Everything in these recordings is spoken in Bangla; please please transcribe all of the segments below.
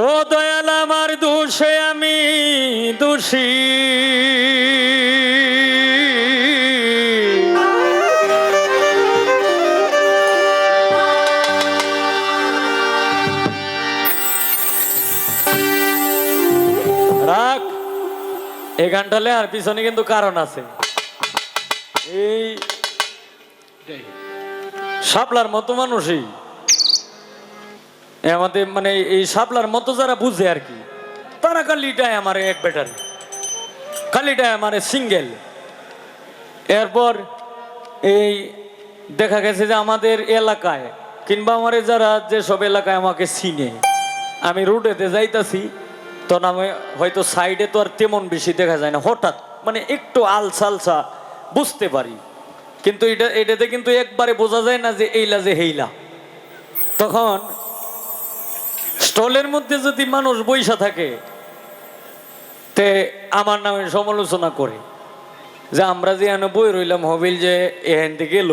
ও দয়াল আমার দোষে আমি দোষী, রাখ এই গানটা লে। আর পিছনে কিন্তু কারণ আছে। এই শাপলার মতো মানুষই আমাদের মানে এই শাপলার মতো যারা বুঝে আর কি, তারা কালিটায় আমার এক ব্যাটারি, কালিটায় আমার সিঙ্গেল। এরপর এই দেখা গেছে যে আমাদের এলাকায় কিংবা আমার যারা যেসব এলাকায় আমাকে চিনে, আমি রুটেতে যাইতাছি, তখন আমি হয়তো সাইডে তো আর তেমন বেশি দেখা যায় না, হঠাৎ মানে একটু আলসা বুঝতে পারি, কিন্তু এটাতে কিন্তু একবারে বোঝা যায় না যে এইলা যে হেইলা। তখন স্টলের মধ্যে যদি মানুষ বইসা থাকে তে আমার নামে সমালোচনা করে যে আমরা যে এনে বই রইলাম হবিল যে এখান থেকে গেল,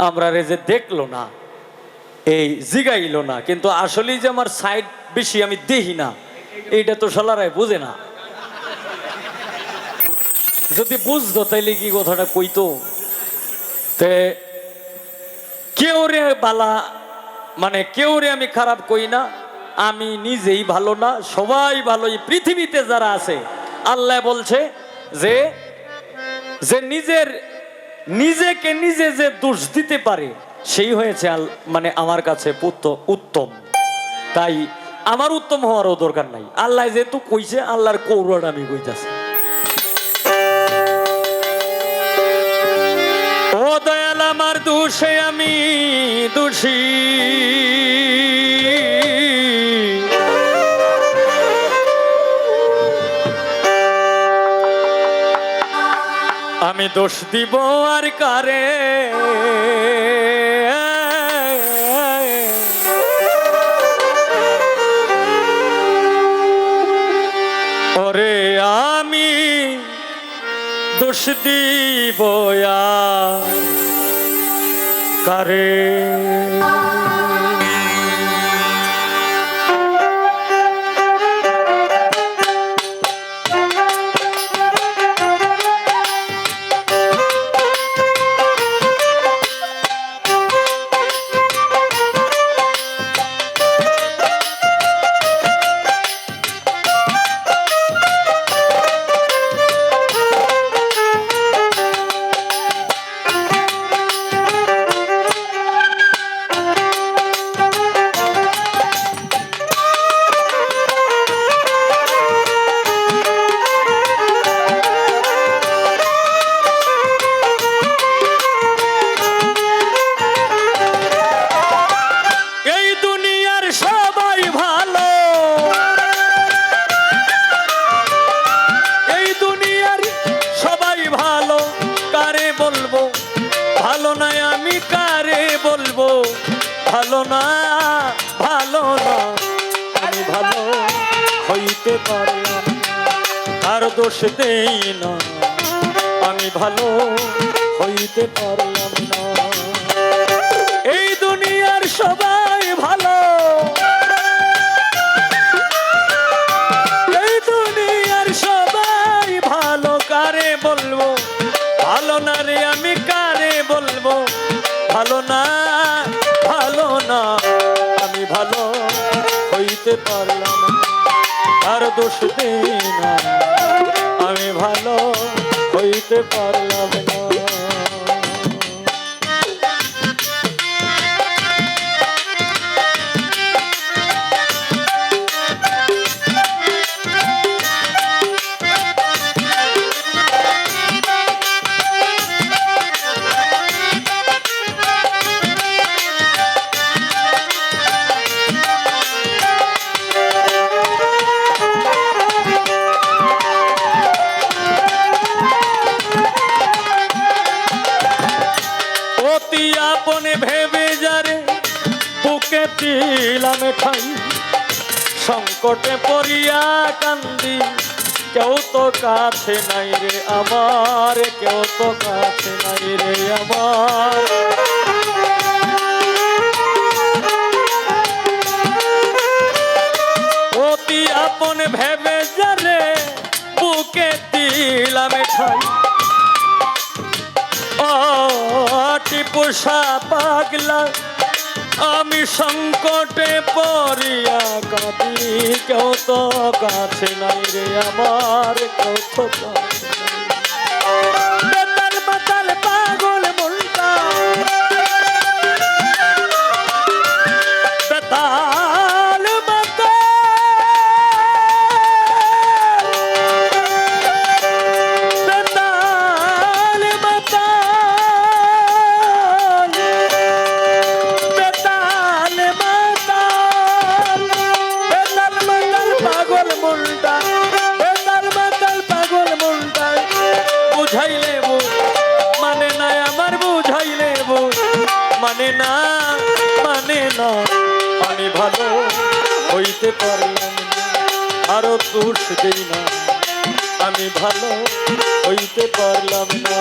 আমরা রে যে দেখলো না, এই জিগাইলো না, কিন্তু আসলেই যে আমার সাইড বেশি আমি দেখি না, এইটা তো শালারাই বুঝে না। যদি বুঝতো তাইলে কি কথাটা কইতো। তে কেউ রে বালা মানে কেউ রে আমি খারাপ কই না, আমি নিজেই ভালো না, সবাই ভালো। এই পৃথিবীতে যারা আছে আল্লাহ বলছে যে যে নিজেকে নিজে যে দোষ দিতে পারে সেই হয়েছে মানে আমার কাছে উত্তম। তাই আমার উত্তম হওয়ারও দরকার নাই। আল্লাহ যেহেতু কইছে, আল্লাহর কৌরড আমি কইতাছি। ও দয়াল আমার দোষে আমি দোষী, আমি দোষ দিব আর কারে, ওরে আমি দোষ দিব আর কারে। ভালো না আমি ভালো হইতে পারলাম, আর দোষ দেই না, আমি ভালো হইতে পারলাম না। এই দুনিয়ার সবাই ভালো, এই দুনিয়ার সবাই ভালো, কারে বলবো ভালো না রে, আমি কারে বলবো ভালো না, ভালো না আমি ভালো হইতে পারলাম, আর দোষ দেই না, আমি ভালো হইতে পারলাম না। আপনে ভেবে যারে বুকে দিলাম ঠাই, সংকটে পড়িয়া কান্দি, কেউ তো কাছে নাই রে আমার, কেউ তো কাছে নাই রে আমার। ও আপন ভেবে যারে বুকে দিলাম ঠাই ও টিপুষা পাগলা আমি সংকটে পড়িয়া কাঁদি কেউ তো কাছে নাই রে আমার কেউ তো কাছে নাই। বেতাল বেতাল পাগল মনটা বেতাল মানে না আমি ভালো হইতে পারলাম না আরো দোষ দেই না আমি ভালো হইতে পারলাম না।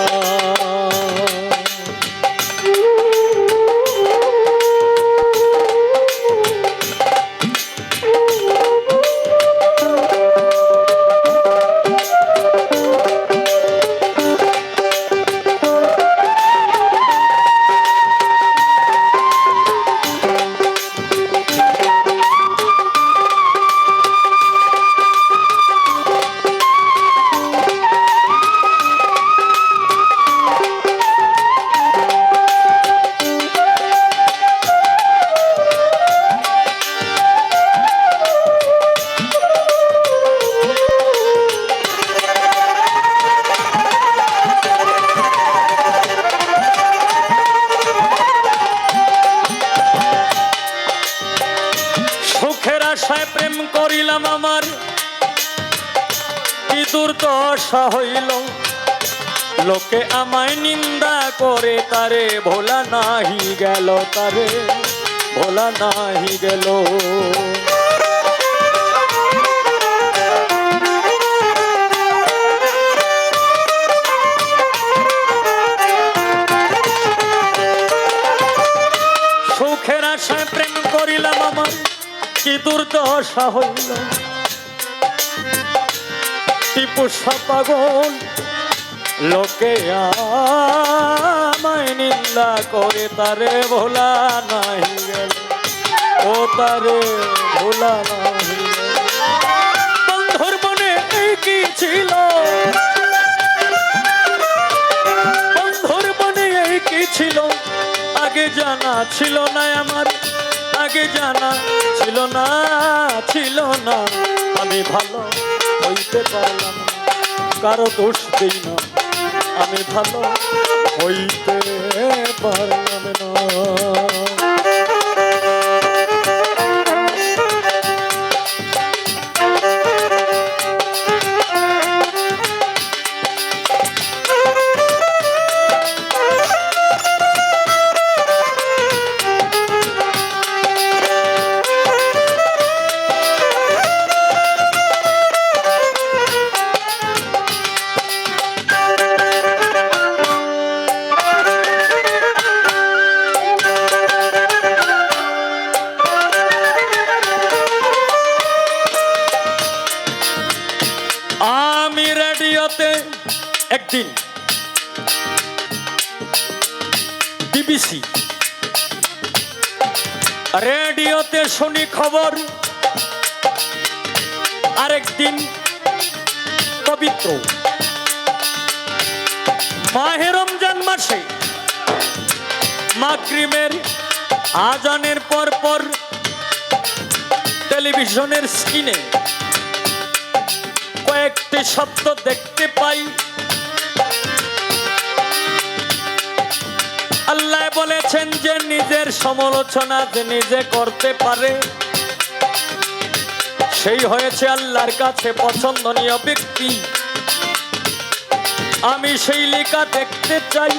প্রেম করিলাম আমার কি দুর্দশা হইল লোকে আমায় নিন্দা করে তারে ভোলা নাহি গেল তারে ভোলা নাহি গেল। সুখের আশায় প্রেম করিলাম আমার কি দুর্দশা হইল টিপুষা পাগল লোকে আমায় নিন্দা করে তারে ভোলা নাহি গেল ও তারে ভোলা নাহি গেল। বন্ধুর মনে এই কি ছিল বন্ধুর মনে এই কি ছিল আগে জানা ছিল না আমার আগে জানা ছিল না আমি ভালো হইতে পারলাম না কারো দোষ দেই না আমি ভালো হইতে পারলাম না। আমি রেডিওতে একদিন বিবিসি রেডিওতে শুনি খবর আরেকদিন পবিত্র মাহে রমজান মাসে মাগরিবের আজানের পর পর টেলিভিশনের স্ক্রিনে কয়েকটি শব্দ দেখতে পাই আল্লাহ বলেছেন যে নিজের সমালোচনা যে নিজে করতে পারে সেই হয়েছে আল্লাহর কাছে পছন্দনীয় ব্যক্তি। আমি সেই লেখা দেখতে চাই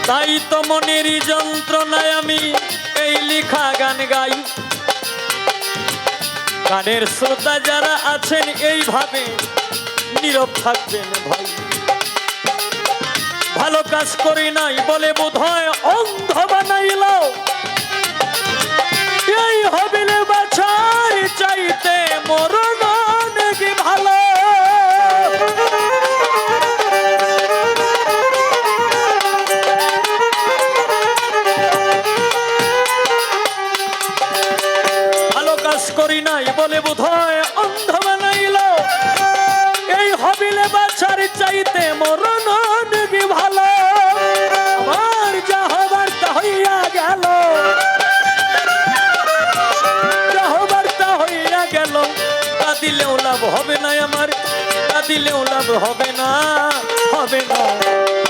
তাই তো মনের যন্ত্রণায় আমি এই লেখা গান গাই। গানের শ্রোতা যারা আছেন এইভাবে নীরব থাকবেন ভাই ভালো কাজ করি নাই বলে বোধহয় অন্ধ বানাইল এই হবিলে বাছাই কাজ করি নাই বলে বোধহয় অন্ধ বানাইল এই হবিলে বাছার চাইতে মরণ নাকি ভালো আমার যা হবার তা হইয়া গেল যা হবার তা হইয়া গেল তা দিলেও লাভ হবে না আমার তা দিলেও লাভ হবে না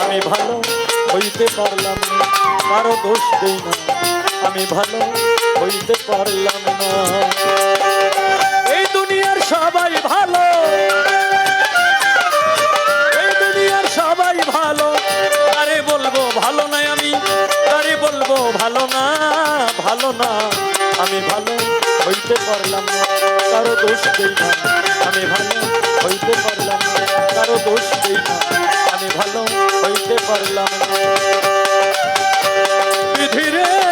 আমি ভালো হইতে পারলাম না কারো দোষ দেই না আমি ভালো হইতে পারলাম না এই দুনিয়ার সবাই ভালো এই দুনিয়ার সবাই ভালো আরে বলবো ভালো না আমি আরে বলবো ভালো না আমি ভালো হইতে পারলাম না কারো দোষ দেই না আমি ভালো হইতে পারলাম না কারো দোষ দেই না আমি ভালো হইতে পারলাম না বিধিরে